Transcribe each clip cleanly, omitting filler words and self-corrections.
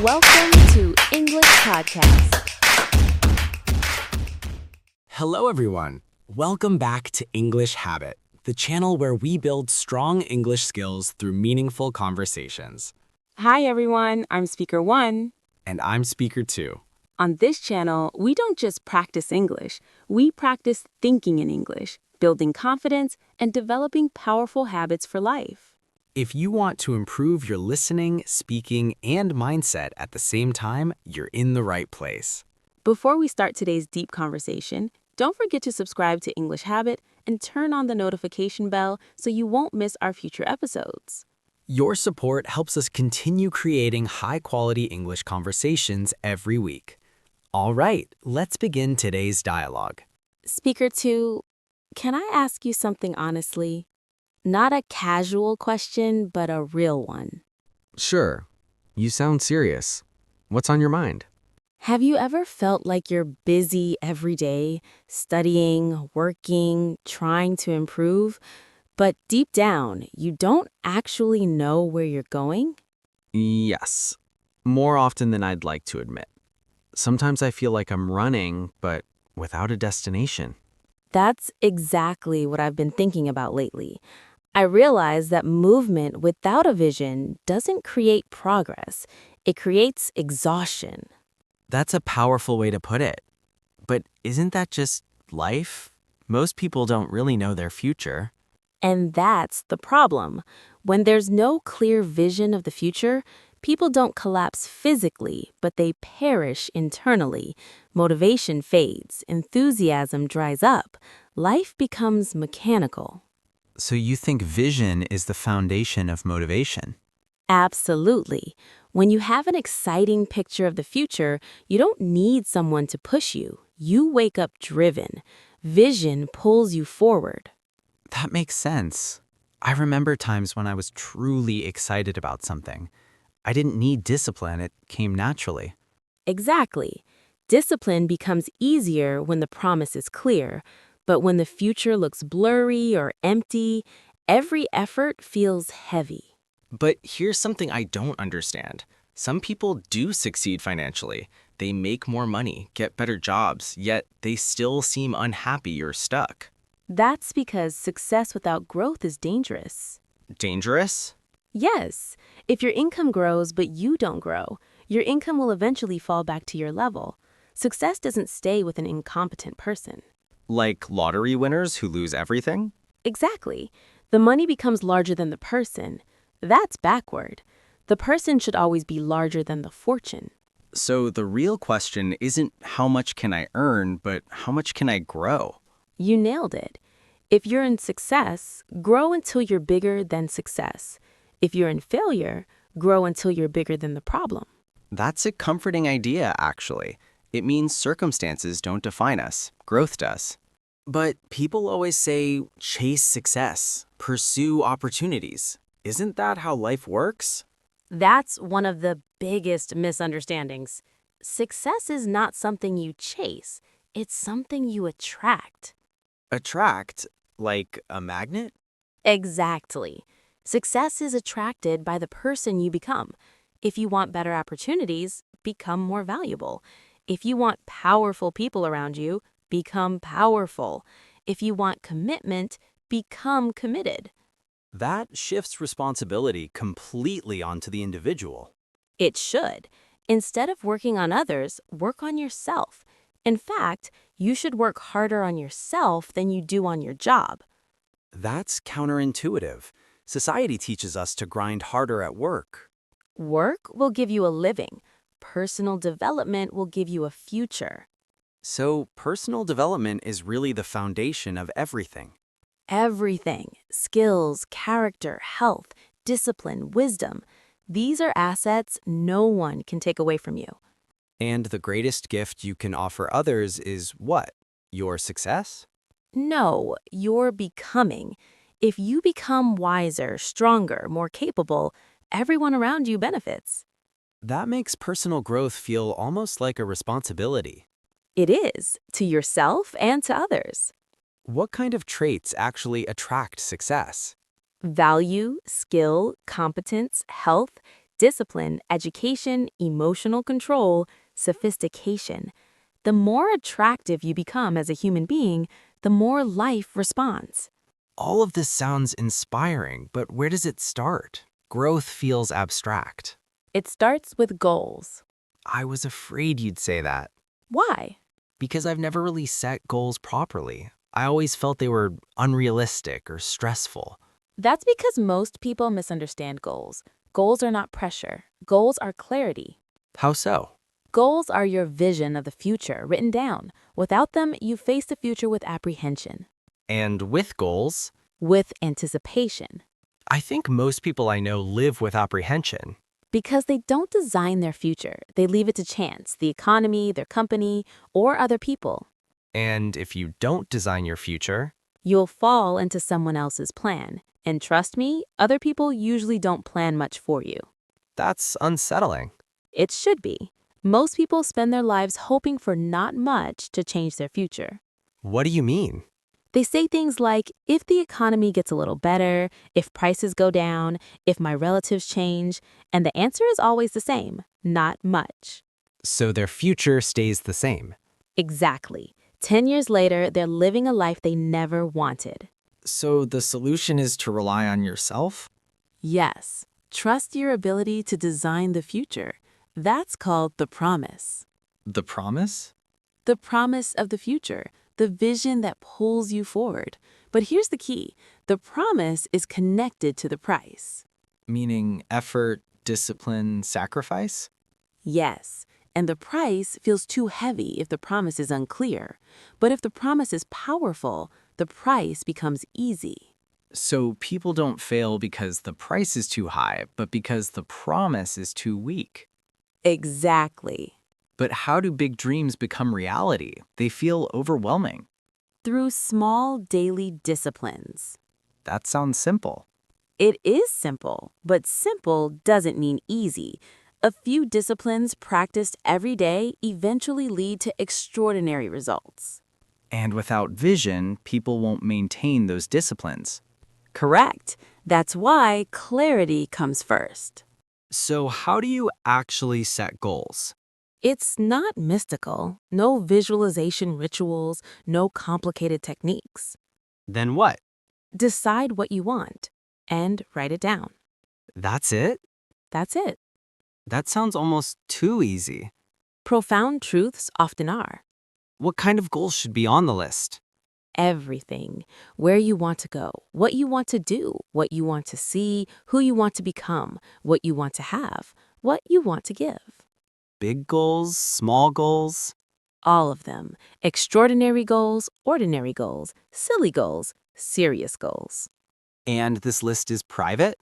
Welcome to English Podcast. Hello, everyone. Welcome back to English Habit, the channel where we build strong English skills through meaningful conversations. Hi, everyone. I'm Speaker 1. And I'm Speaker 2. On this channel, we don't just practice English. We practice thinking in English, building confidence, and developing powerful habits for life. If you want to improve your listening, speaking, and mindset at the same time, you're in the right place. Before we start today's deep conversation, don't forget to subscribe to English Habit and turn on the notification bell so you won't miss our future episodes. Your support helps us continue creating high-quality English conversations every week. All right, let's begin today's dialogue. Speaker 2, can I ask you something honestly? Not a casual question, but a real one. Sure. You sound serious. What's on your mind? Have you ever felt like you're busy every day, studying, working, trying to improve, but deep down, you don't actually know where you're going? Yes. More often than I'd like to admit. Sometimes I feel like I'm running, but without a destination. That's exactly what I've been thinking about lately. I realize that movement without a vision doesn't create progress. It creates exhaustion. That's a powerful way to put it. But isn't that just life? Most people don't really know their future. And that's the problem. When there's no clear vision of the future, people don't collapse physically, but they perish internally. Motivation fades, enthusiasm dries up, life becomes mechanical. So you think vision is the foundation of motivation? Absolutely. When you have an exciting picture of the future, you don't need someone to push you. You wake up driven. Vision pulls you forward. That makes sense. I remember times when I was truly excited about something. I didn't need discipline, it came naturally. Exactly. Discipline becomes easier when the promise is clear, but when the future looks blurry or empty, every effort feels heavy. But here's something I don't understand. Some people do succeed financially. They make more money, get better jobs, yet they still seem unhappy or stuck. That's because success without growth is dangerous. Dangerous? Yes, if your income grows but you don't grow, your income will eventually fall back to your level. Success doesn't stay with an incompetent person. Like lottery winners who lose everything? Exactly. The money becomes larger than the person. That's backward. The person should always be larger than the fortune. So the real question isn't how much can I earn, but how much can I grow? You nailed it. If you're in success, grow until you're bigger than success. If you're in failure, grow until you're bigger than the problem. That's a comforting idea, actually. It means circumstances don't define us. Growth does. But people always say, chase success, pursue opportunities. Isn't that how life works? That's one of the biggest misunderstandings. Success is not something you chase. It's something you attract. Attract? Like a magnet? Exactly. Success is attracted by the person you become. If you want better opportunities, become more valuable. If you want powerful people around you, become powerful. If you want commitment, become committed. That shifts responsibility completely onto the individual. It should. Instead of working on others, work on yourself. In fact, you should work harder on yourself than you do on your job. That's counterintuitive. Society teaches us to grind harder at work. Work will give you a living. Personal development will give you a future. So personal development is really the foundation of everything. Everything, skills, character, health, discipline, wisdom, these are assets no one can take away from you. And the greatest gift you can offer others is what? Your success? No, you're becoming. If you become wiser, stronger, more capable, everyone around you benefits. That makes personal growth feel almost like a responsibility. It is, to yourself and to others. What kind of traits actually attract success? Value, skill, competence, health, discipline, education, emotional control, sophistication. The more attractive you become as a human being, the more life responds. All of this sounds inspiring, but where does it start? Growth feels abstract. It starts with goals. I was afraid you'd say that, Why? because I've never really set goals properly. I always felt they were unrealistic or stressful. That's because most people misunderstand goals. Goals are not pressure. Goals are clarity. How so? Goals are your vision of the future written down. Without them, you face the future with apprehension, And with goals, with anticipation, I think most people I know live with apprehension. because they don't design their future. They leave it to chance, the economy, their company, or other people. And if you don't design your future, You'll fall into someone else's plan. And trust me, other people usually don't plan much for you. that's unsettling. It should be. Most people spend their lives hoping for not much to change their future. What do you mean? They say things like, if the economy gets a little better, if prices go down, if my relatives change, and the answer is always the same, not much. So their future stays the same. Exactly. 10 years later, they're living a life they never wanted. So the solution is to rely on yourself? Yes, trust your ability to design the future. That's called the promise. The promise? The promise of the future, the vision that pulls you forward. But here's the key. The promise is connected to the price. Meaning effort, discipline, sacrifice? Yes, and the price feels too heavy if the promise is unclear. But if the promise is powerful, the price becomes easy. So people don't fail because the price is too high, but because the promise is too weak. Exactly. But how do big dreams become reality? They feel overwhelming. Through small daily disciplines. That sounds simple. It is simple, but simple doesn't mean easy. A few disciplines practiced every day eventually lead to extraordinary results. And without vision, people won't maintain those disciplines. Correct. That's why clarity comes first. So how do you actually set goals? It's not mystical, no visualization rituals, no complicated techniques. Then what? Decide what you want and write it down. That's it? That's it. That sounds almost too easy. Profound truths often are. What kind of goals should be on the list? Everything. Where you want to go, what you want to do, what you want to see, who you want to become, what you want to have, what you want to give. Big goals, small goals? All of them. Extraordinary goals, ordinary goals, silly goals, serious goals. And this list is private?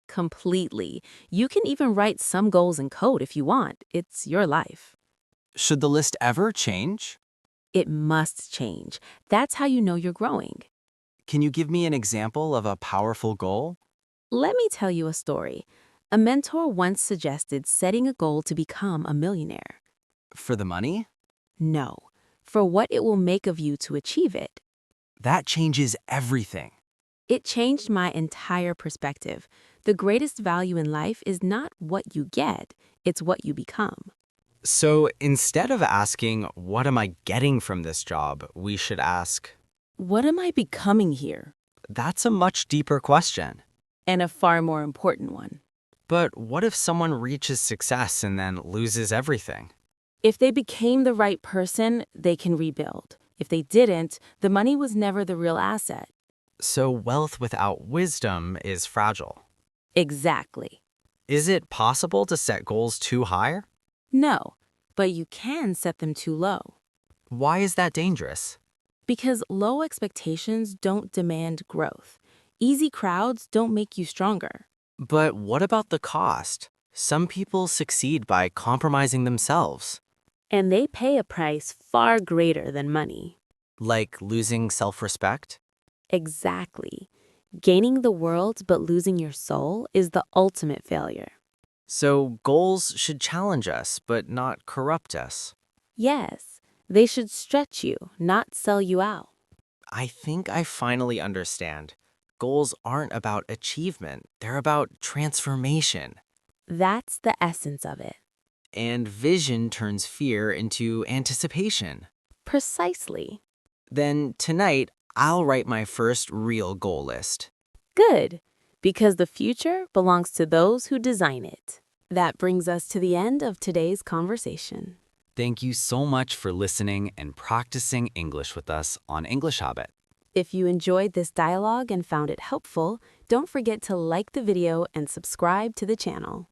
Completely. You can even write some goals in code if you want. It's your life. Should the list ever change? It must change. That's how you know you're growing. Can you give me an example of a powerful goal? Let me tell you a story. A mentor once suggested setting a goal to become a millionaire. For the money? No, for what it will make of you to achieve it. That changes everything. It changed my entire perspective. The greatest value in life is not what you get, it's what you become. So instead of asking, what am I getting from this job, we should ask, What am I becoming here? that's a much deeper question. And a far more important one. But what if someone reaches success and then loses everything? If they became the right person, they can rebuild. If they didn't, the money was never the real asset. So wealth without wisdom is fragile. Exactly. Is it possible to set goals too high? No, but you can set them too low. Why is that dangerous? Because low expectations don't demand growth. Easy crowds don't make you stronger. But what about the cost? Some people succeed by compromising themselves, And they pay a price far greater than money. like losing self-respect. Exactly. Gaining the world but losing your soul is the ultimate failure. So goals should challenge us, but not corrupt us. Yes, they should stretch you, not sell you out. I think I finally understand. Goals aren't about achievement, they're about transformation. That's the essence of it. And vision turns fear into anticipation. Precisely. Then tonight, I'll write my first real goal list. Good, because the future belongs to those who design it. That brings us to the end of today's conversation. Thank you so much for listening and practicing English with us on English Habit. If you enjoyed this dialogue and found it helpful, don't forget to like the video and subscribe to the channel.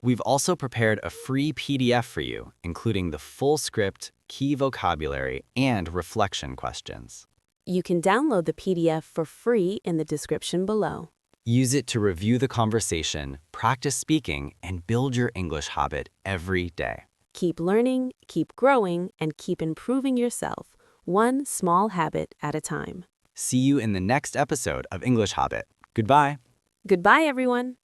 We've also prepared a free PDF for you, including the full script, key vocabulary, and reflection questions. You can download the PDF for free in the description below. Use it to review the conversation, practice speaking, and build your English habit every day. Keep learning, keep growing, and keep improving yourself, one small habit at a time. See you in the next episode of English Habit. Goodbye. Goodbye, everyone.